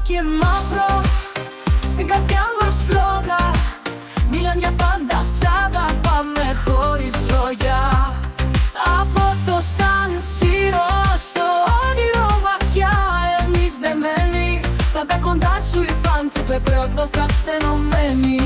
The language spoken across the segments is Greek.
και μαύρο, στην καρδιά μας φλόγα. Μίλαν για πάντα, σ' αγαπάμε χωρίς λόγια. Από το Σαν Σύρο στο όνειρο βαθιά, εμείς δεμένοι, πάντα κοντά σου οι φαν του πεπρόκνος στενωμένοι.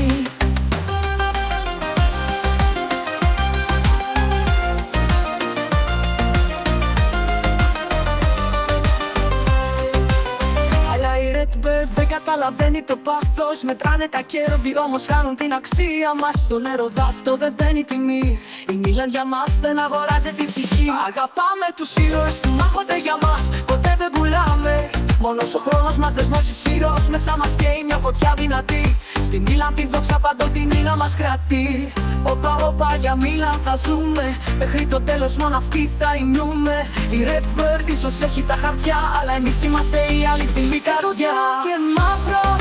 Δεν καταλαβαίνει το πάθος, μετράνε τα κέρδη όμως χάνουν την αξία μας. Στον έρωτα αυτό δεν μπαίνει τιμή, η Μίλαν για μας δεν αγοράζει την ψυχή. Αγαπάμε τους ήρωες που μάχονται για μας, ποτέ δεν πουλάμε. Μόνος ο χρόνος μας δεσμός ισχυρός, μέσα μας καίει μια φωτιά δυνατή. Στη Μίλαν τη δόξα παντοτινή να μας κρατεί. Όπα όπα για Μίλαν θα ζούμε, μέχρι το τέλος μόνο αυτοί θα υμνούμε. Η Redbird ίσως έχει τα χαρτιά, αλλά εμείς είμαστε η αληθινή καρδιά. Και μαύρο,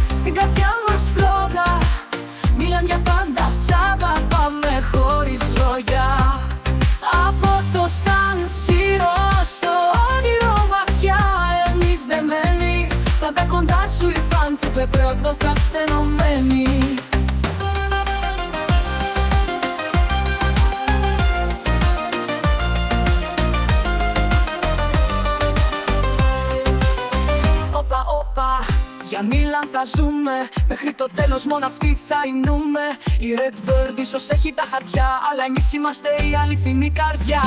στην καρδιά μας φλόγα. Μίλαν για πάντα, σ' αγαπάμε χωρίς λόγια. Από το Σαν Σύρο στο όνειρο βαθιά, εμείς δεμένοι, πάντα κοντά σου οι φαν του πεπρόκνος στενωμένοι. Για Μίλαν θα ζούμε, μέχρι το τέλος μόνο αυτοί θα υμνούμε. Η Redbird ίσως έχει τα χαρτιά, αλλά εμείς είμαστε η αληθινή καρδιά.